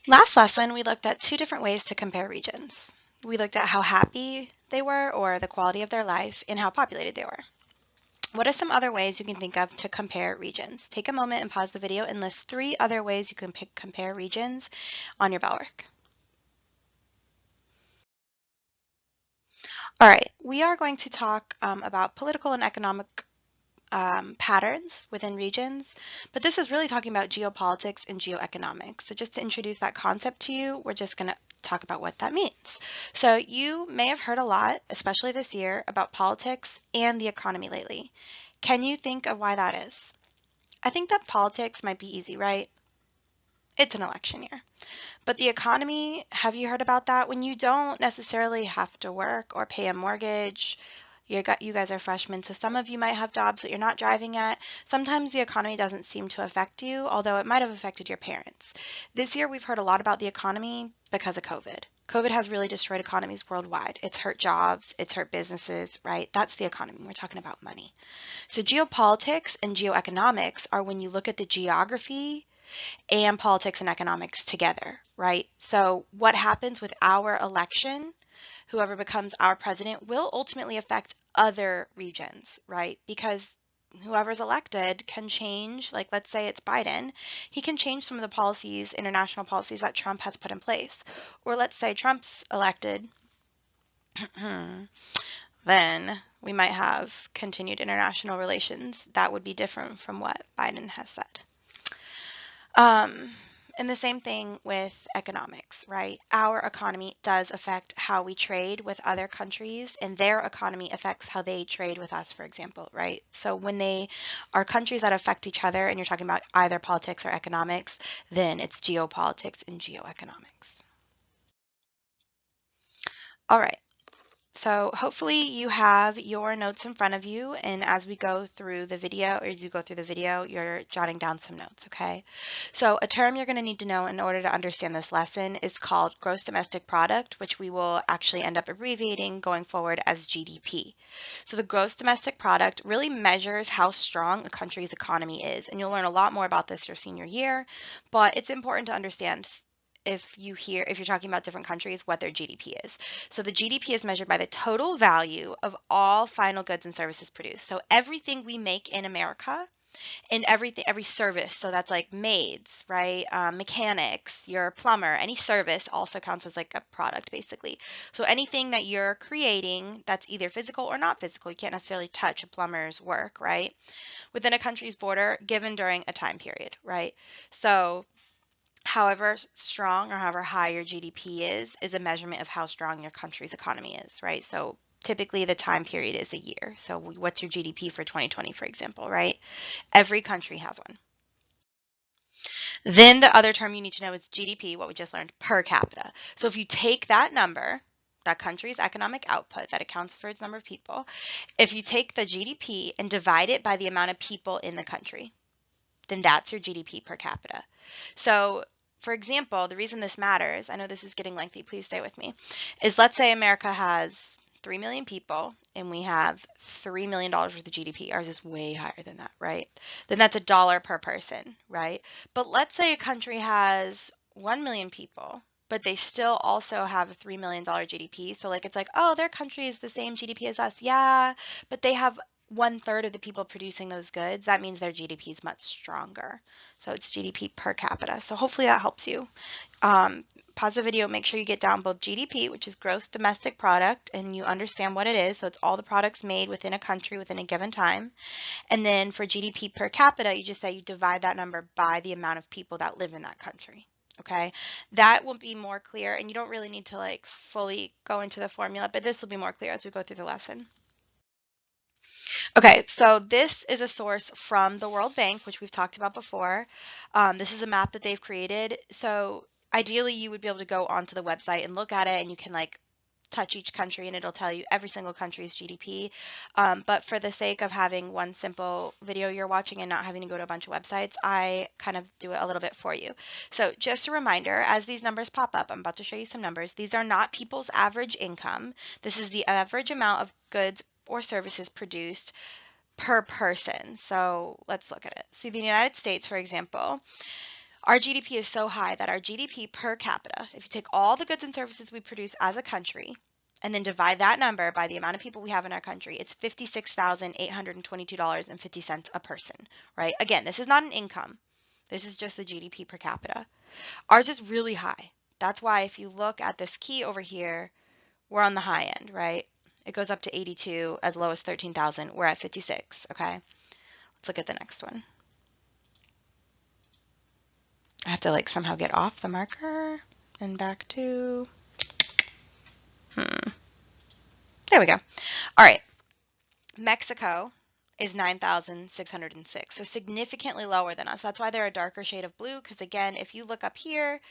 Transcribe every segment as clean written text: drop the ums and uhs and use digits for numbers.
Last lesson, we looked at two different ways to compare regions. We looked at how happy they were, or the quality of their life, and how populated they were. What are some other ways you can think of to compare regions? Take a moment and pause the video and list 3 other ways you can compare regions on your bell work. All right, we are going to talk about political and economic patterns within regions, but this is really talking about geopolitics and geoeconomics. So just to introduce that concept to you, we're just going to talk about what that means. So you may have heard a lot, especially this year, about politics and the economy lately. Can you think of why that is? I think that politics might be easy, right? It's an election year. But the economy, have you heard about that? When you don't necessarily have to work or pay a mortgage, you guys are freshmen, so some of you might have jobs that you're not driving at. Sometimes the economy doesn't seem to affect you, although it might have affected your parents. This year we've heard a lot about the economy because of COVID. COVID has really destroyed economies worldwide. It's hurt jobs, it's hurt businesses, right? That's the economy. We're talking about money. So geopolitics and geoeconomics are when you look at the geography and politics and economics together, right? So what happens with our election, whoever becomes our president, will ultimately affect other regions, right? Because whoever's elected can change, like let's say it's Biden, he can change some of the policies, international policies that Trump has put in place. Or let's say Trump's elected, then we might have continued international relations that would be different from what Biden has said. And the same thing with economics, right? Our economy does affect how we trade with other countries, and their economy affects how they trade with us, for example, right? So when they are countries that affect each other, and you're talking about either politics or economics, then it's geopolitics and geoeconomics. All right. So hopefully you have your notes in front of you, and as we go through the video, or as you go through the video, you're jotting down some notes, okay? So a term you're going to need to know in order to understand this lesson is called gross domestic product, which we will actually end up abbreviating going forward as GDP. So the gross domestic product really measures how strong a country's economy is, and you'll learn a lot more about this your senior year, but it's important to understand if you're talking about different countries, what their GDP is. So the GDP is measured by the total value of all final goods and services produced. So everything we make in America and every service, so that's like maids, right? Mechanics, your plumber, any service also counts as like a product basically. So anything that you're creating that's either physical or not physical, you can't necessarily touch a plumber's work, right? Within a country's border given during a time period, right? So however strong or however high your GDP is a measurement of how strong your country's economy is, right? So typically the time period is a year. So what's your GDP for 2020, for example, right? Every country has one. Then the other term you need to know is GDP, what we just learned, per capita. So if you take that number, that country's economic output that accounts for its number of people, if you take the GDP and divide it by the amount of people in the country, then that's your GDP per capita. So for example, the reason this matters, I know this is getting lengthy, please stay with me, is let's say America has 3 million people and we have $3 million worth of GDP. Ours is way higher than that, right? Then that's $1 per person, right? But let's say a country has 1 million people, but they still also have a $3 million GDP. So like, it's like, oh, their country is the same GDP as us. Yeah, but they have 1/3 of the people producing those goods. That means their GDP is much stronger. So it's GDP per capita. So hopefully that helps you. Pause the video, make sure you get down both GDP, which is gross domestic product, and you understand what it is. So it's all the products made within a country within a given time. And then for GDP per capita, you just say you divide that number by the amount of people that live in that country. Okay, that will be more clear, and you don't really need to like fully go into the formula, but this will be more clear as we go through the lesson. Okay, so this is a source from the World Bank, which we've talked about before. This is a map that they've created. So ideally, you would be able to go onto the website and look at it, and you can like touch each country, and it'll tell you every single country's GDP. But for the sake of having one simple video you're watching and not having to go to a bunch of websites, I kind of do it a little bit for you. So just a reminder, as these numbers pop up, I'm about to show you some numbers. These are not people's average income. This is the average amount of goods or services produced per person. So let's look at it. See, the United States, for example, Our GDP is so high that our GDP per capita, if you take all the goods and services we produce as a country and then divide that number by the amount of people we have in our country, it's $56,822.50 a person, right? Again, this is not an income. This is just the GDP per capita. Ours is really high. That's why if you look at this key over here, we're on the high end, right? It goes up to 82, as low as 13,000. We're at 56, okay? Let's look at the next one. I have to like somehow get off the marker and back to, there we go. All right, Mexico is 9,606, so significantly lower than us. That's why they're a darker shade of blue, because again, if you look up here,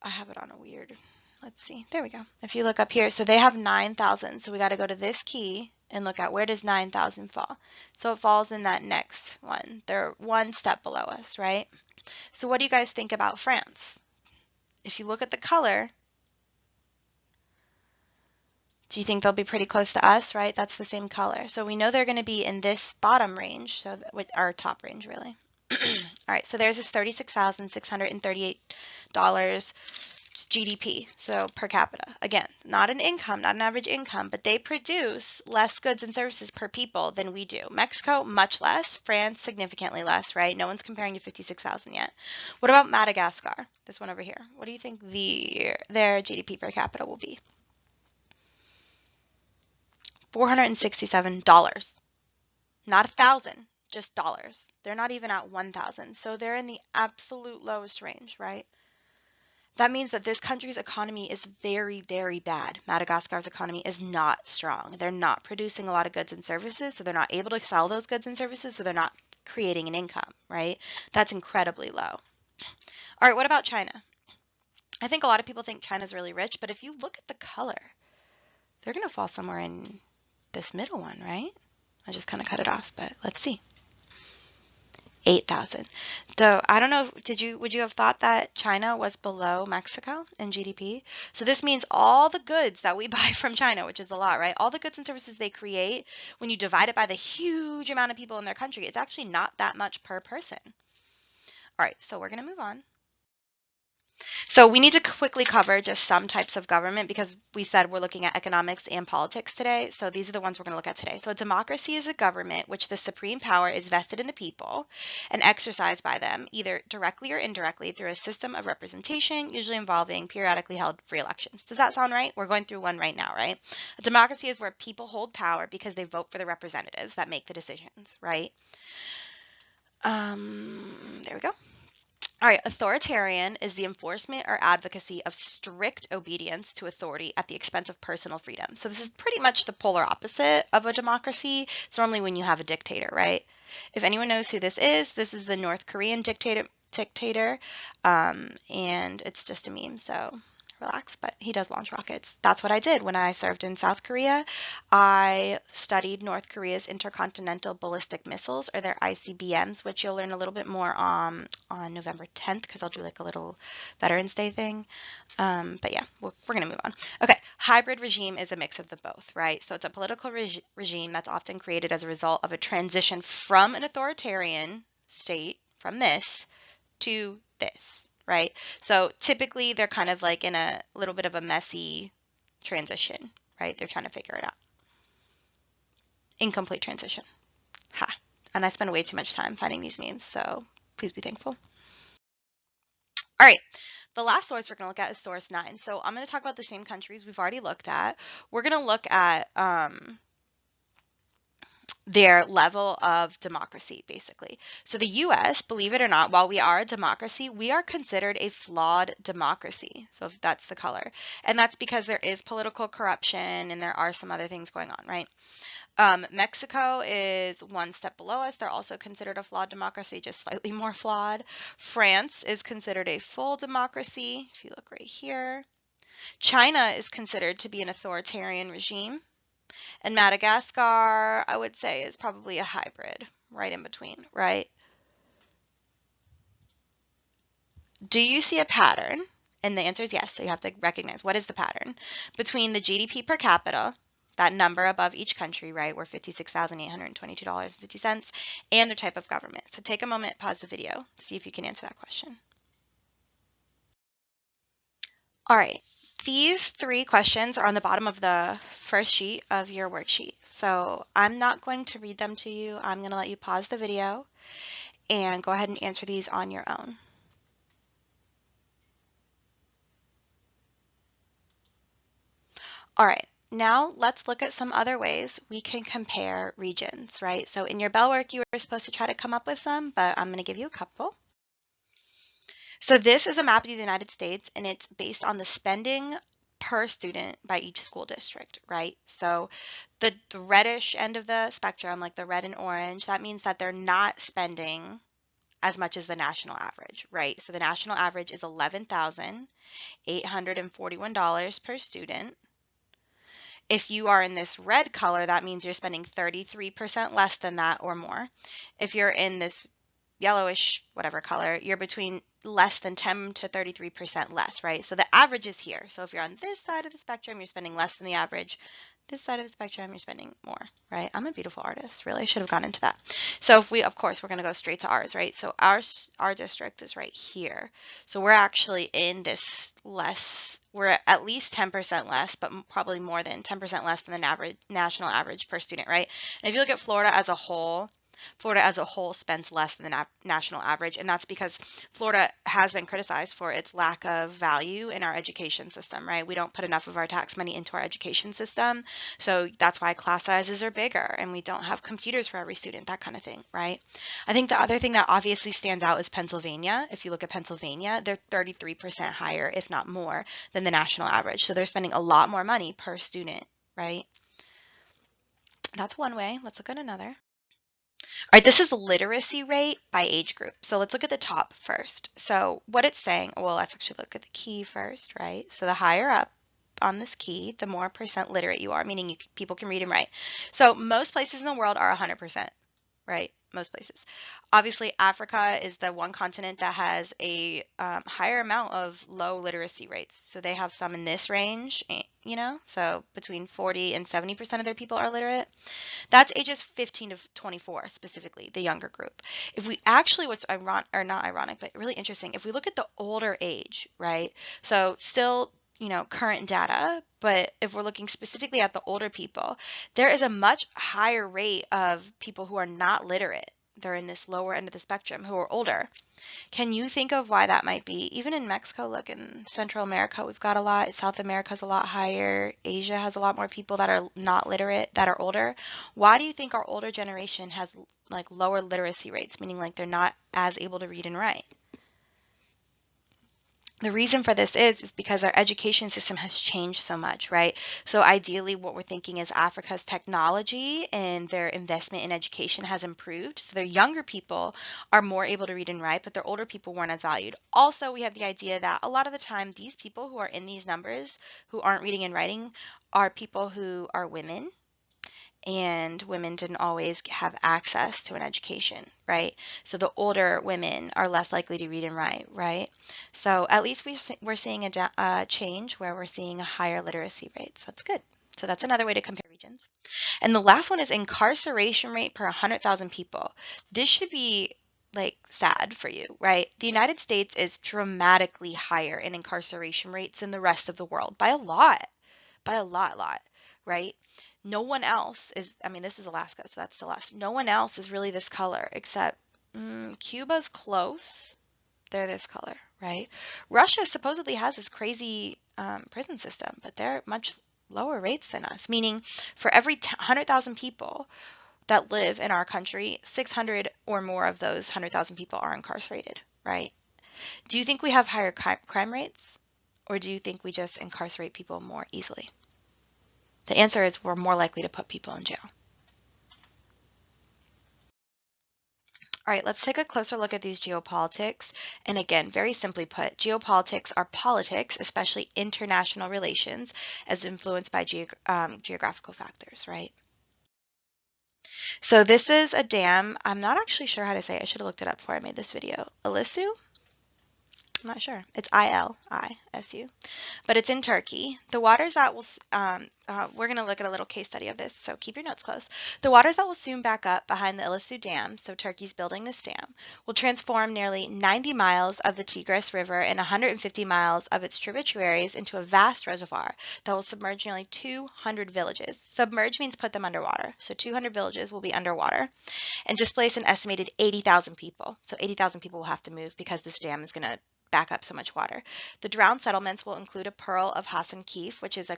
I have it on a weird, let's see, there we go. If you look up here, so they have 9,000, so we got to go to this key and look at where does 9,000 fall. So it falls in that next one. They're one step below us, right? So what do you guys think about France? If you look at the color, do you think they'll be pretty close to us, right? That's the same color. So we know they're going to be in this bottom range, so with our top range really. All right, so there's this $36,638 GDP, so per capita. Again, not an income, not an average income, but they produce less goods and services per people than we do. Mexico, much less. France, significantly less, right? No one's comparing to 56,000 yet. What about Madagascar? This one over here. What do you think their GDP per capita will be? $467. Not 1,000, just dollars. They're not even at 1,000. So they're in the absolute lowest range, right? That means that this country's economy is very, very bad. Madagascar's economy is not strong. They're not producing a lot of goods and services, so they're not able to sell those goods and services, so they're not creating an income, right? That's incredibly low. All right, what about China? I think a lot of people think China's really rich, but if you look at the color, they're going to fall somewhere in this middle one, right? I just kind of cut it off, but let's see. 8,000. So I don't know, would you have thought that China was below Mexico in GDP? So this means all the goods that we buy from China, which is a lot, right? All the goods and services they create, when you divide it by the huge amount of people in their country, it's actually not that much per person. All right, so we're going to move on. So we need to quickly cover just some types of government because we said we're looking at economics and politics today. So these are the ones we're going to look at today. So a democracy is a government which the supreme power is vested in the people and exercised by them either directly or indirectly through a system of representation, usually involving periodically held free elections. Does that sound right? We're going through one right now, right? A democracy is where people hold power because they vote for the representatives that make the decisions, right? There we go. All right, authoritarian is the enforcement or advocacy of strict obedience to authority at the expense of personal freedom. So this is pretty much the polar opposite of a democracy. It's normally when you have a dictator, right? If anyone knows who this is the North Korean dictator, and it's just a meme, so relax, but he does launch rockets. That's what I did when I served in South Korea. I studied North Korea's intercontinental ballistic missiles, or their ICBMs, which you'll learn a little bit more on November 10th, because I'll do like a little Veterans Day thing. But yeah, we're going to move on. Okay, hybrid regime is a mix of the both, right? So it's a political regime that's often created as a result of a transition from an authoritarian state, from this, to this, right? So typically they're kind of like in a little bit of a messy transition, right? They're trying to figure it out. Incomplete transition. Ha. And I spend way too much time finding these memes, so please be thankful. All right. The last source we're going to look at is source 9. So I'm going to talk about the same countries we've already looked at. We're going to look at their level of democracy, basically. So the US, believe it or not, while we are a democracy, we are considered a flawed democracy. So if that's the color. And that's because there is political corruption and there are some other things going on, right? Mexico is one step below us. They're also considered a flawed democracy, just slightly more flawed. France is considered a full democracy, if you look right here. China is considered to be an authoritarian regime. And Madagascar, I would say, is probably a hybrid, right in between, right? Do you see a pattern? And the answer is yes, so you have to recognize what is the pattern between the GDP per capita, that number above each country, right? We're $56,822.50, and the type of government. So take a moment, pause the video, see if you can answer that question. All right, these 3 questions are on the bottom of the first sheet of your worksheet. So I'm not going to read them to you. I'm going to let you pause the video and go ahead and answer these on your own. All right, now let's look at some other ways we can compare regions, right? So in your bell work, you were supposed to try to come up with some, but I'm going to give you a couple. So this is a map of the United States, and it's based on the spending per student by each school district, right? So the reddish end of the spectrum, like the red and orange, that means that they're not spending as much as the national average, right? So the national average is $11,841 per student. If you are in this red color, that means you're spending 33% less than that or more. If you're in this yellowish, whatever color, you're between less than 10 to 33% less, right? So the average is here. So if you're on this side of the spectrum, you're spending less than the average. This side of the spectrum, you're spending more, right? I'm a beautiful artist. Really, I should have gone into that. So if we, of course, we're going to go straight to ours, right? So our district is right here. So we're actually in this less, we're at least 10% less, but probably more than 10% less than the average, national average per student, right? And if you look at Florida as a whole spends less than the national average, and that's because Florida has been criticized for its lack of value in our education system, right? We don't put enough of our tax money into our education system, so that's why class sizes are bigger, and we don't have computers for every student, that kind of thing, right? I think the other thing that obviously stands out is Pennsylvania. If you look at Pennsylvania, they're 33% higher, if not more, than the national average, so they're spending a lot more money per student, right? That's one way. Let's look at another. All right, this is the literacy rate by age group. So let's look at the top first. So what it's saying, well, let's actually look at the key first, right? So the higher up on this key, the more percent literate you are, meaning people can read and write. So most places in the world are 100%, right? Most places. Obviously, Africa is the one continent that has a higher amount of low literacy rates. So they have some in this range, you know, so between 40 and 70% of their people are literate. That's ages 15 to 24 specifically, the younger group. If we actually, what's ironic, or not ironic, but really interesting, if we look at the older age, right? So still, you know, current data, but if we're looking specifically at the older people, there is a much higher rate of people who are not literate. They're in this lower end of the spectrum who are older. Can you think of why that might be? Even in Mexico, look, in Central America, we've got a lot. South America's a lot higher. Asia has a lot more people that are not literate, that are older. Why do you think our older generation has like lower literacy rates, meaning like they're not as able to read and write? The reason for this is because our education system has changed so much, right? So ideally what we're thinking is Africa's technology and their investment in education has improved. So their younger people are more able to read and write, but their older people weren't as valued. Also, we have the idea that a lot of the time these people who are in these numbers who aren't reading and writing are people who are women, and women didn't always have access to an education, right? So the older women are less likely to read and write, right? So at least we're seeing a change where we're seeing a higher literacy rates. That's good. So that's another way to compare regions. And the last one is incarceration rate per 100,000 people. This should be like sad for you, right? The United States is dramatically higher in incarceration rates than the rest of the world by a lot, right? No one else is, I mean, this is Alaska, so that's still us. No one else is really this color except Cuba's close. They're this color, right? Russia supposedly has this crazy prison system, but they're much lower rates than us, meaning for every 100,000 people that live in our country, 600 or more of those 100,000 people are incarcerated, right? Do you think we have higher crime rates, or do you think we just incarcerate people more easily? The answer is we're more likely to put people in jail. All right, let's take a closer look at these geopolitics. And again, very simply put, geopolitics are politics, especially international relations, as influenced by geographical factors, right? So this is a dam. I'm not actually sure how to say it. I should have looked it up before I made this video. Ilisu? I'm not sure. It's Ilisu. but it's in Turkey. The waters that will, we're going to look at a little case study of this, so keep your notes close. The waters that will soon back up behind the Ilisu Dam, so Turkey's building this dam, will transform nearly 90 miles of the Tigris River and 150 miles of its tributaries into a vast reservoir that will submerge nearly 200 villages. Submerge means put them underwater, so 200 villages will be underwater and displace an estimated 80,000 people. So 80,000 people will have to move because this dam is going to back up so much water. The drowned settlements will include a pearl of Hassan Keef, which is a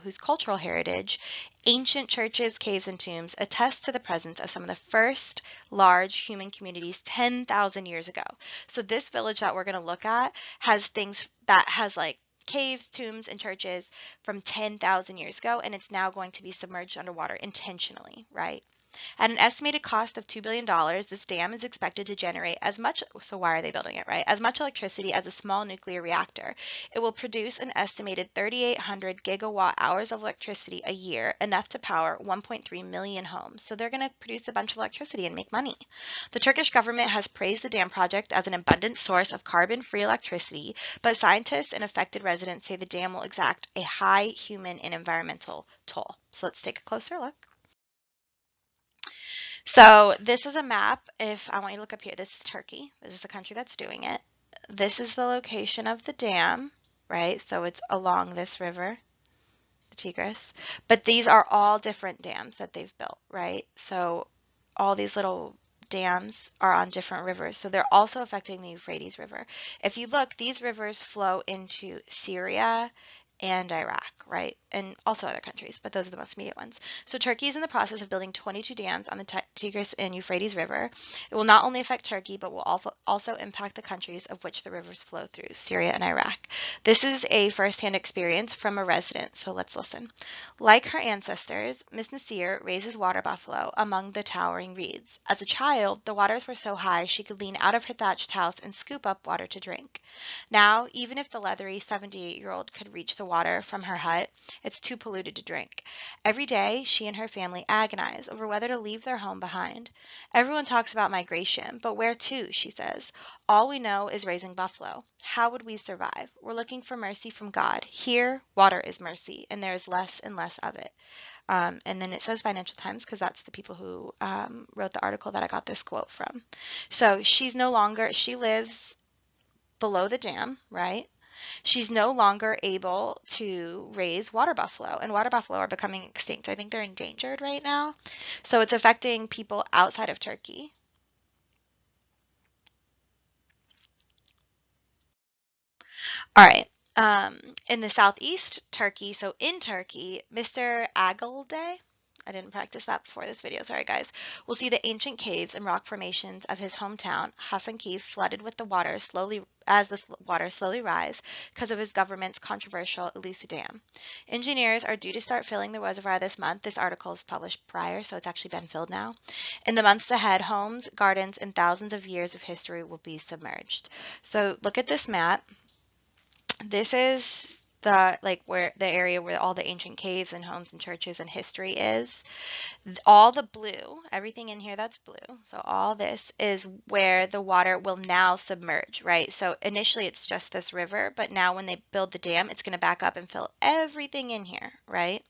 whose cultural heritage, ancient churches, caves, and tombs attest to the presence of some of the first large human communities 10,000 years ago. So this village that we're going to look at has things that has like caves, tombs, and churches from 10,000 years ago, and it's now going to be submerged underwater intentionally, right? At an estimated cost of $2 billion, this dam is expected to generate as much, so why are they building it, right? As much electricity as a small nuclear reactor. It will produce an estimated 3,800 gigawatt hours of electricity a year, enough to power 1.3 million homes. So they're going to produce a bunch of electricity and make money. The Turkish government has praised the dam project as an abundant source of carbon-free electricity, but scientists and affected residents say the dam will exact a high human and environmental toll. So let's take a closer look. So this is a map. If I want you to look up here, this is Turkey. This is the country that's doing it. This is the location of the dam, right? So it's along this river, the Tigris. But these are all different dams that they've built, right? So all these little dams are on different rivers. So they're also affecting the Euphrates River. If you look, these rivers flow into Syria and Iraq, right? And also other countries, but those are the most immediate ones. So Turkey is in the process of building 22 dams on the Tigris and Euphrates River. It will not only affect Turkey, but will also impact the countries of which the rivers flow through, Syria and Iraq. This is a firsthand experience from a resident, so let's listen. Like her ancestors, Miss Nasir raises water buffalo among the towering reeds. As a child, the waters were so high she could lean out of her thatched house and scoop up water to drink. Now, even if the leathery 78-year-old could reach the water from her hut, it's too polluted to drink. Every day, she and her family agonize over whether to leave their home behind. Everyone talks about migration, but where to, she says. All we know is raising buffalo. How would we survive? We're looking for mercy from God. Here, water is mercy, and there is less and less of it. And then it says Financial Times because that's the people who wrote the article that I got this quote from. So she lives below the dam, right? She's no longer able to raise water buffalo, and water buffalo are becoming extinct. I think they're endangered right now. So it's affecting people outside of Turkey. All right. In the southeast Turkey, so in Turkey, Mr. Agilday, I didn't practice that before this video, sorry guys, will see the ancient caves and rock formations of his hometown, Hasankeyf, flooded with the water water slowly rise because of his government's controversial Ilisu Dam. Engineers are due to start filling the reservoir this month. This article is published prior, so it's actually been filled now. In the months ahead, homes, gardens, and thousands of years of history will be submerged. So look at this map. This is where the area where all the ancient caves and homes and churches and history is. All the blue, everything in here that's blue. So all this is where the water will now submerge, right? So initially it's just this river, but now when they build the dam, it's going to back up and fill everything in here, right?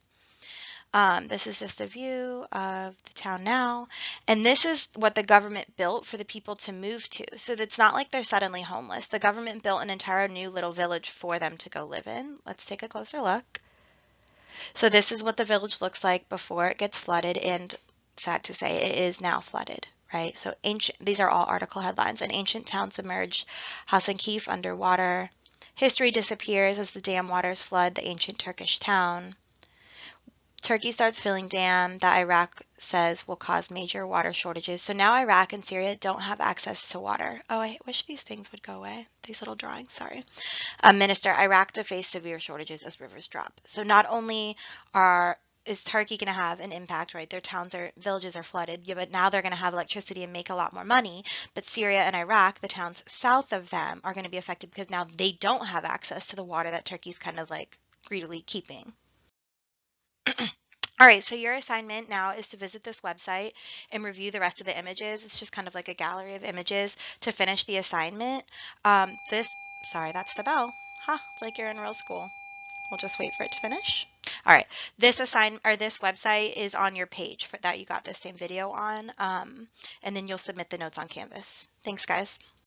This is just a view of the town now. And this is what the government built for the people to move to. So it's not like they're suddenly homeless. The government built an entire new little village for them to go live in. Let's take a closer look. So this is what the village looks like before it gets flooded, and sad to say, it is now flooded, right? So these are all article headlines. An ancient town submerged, Hasankeyf underwater. History disappears as the dam waters flood the ancient Turkish town. Turkey starts filling dam that Iraq says will cause major water shortages. So now Iraq and Syria don't have access to water. Oh, I wish these things would go away. These little drawings, sorry. Minister, Iraq to face severe shortages as rivers drop. So not only is Turkey going to have an impact, right? Their villages are flooded, yeah, but now they're going to have electricity and make a lot more money. But Syria and Iraq, the towns south of them, are going to be affected because now they don't have access to the water that Turkey's kind of greedily keeping. All right, so your assignment now is to visit this website and review the rest of the images. It's just kind of like a gallery of images to finish the assignment. Sorry, that's the bell. It's like you're in real school. We'll just wait for it to finish. All right, this website is on your page that you got this same video on, and then you'll submit the notes on Canvas. Thanks, guys.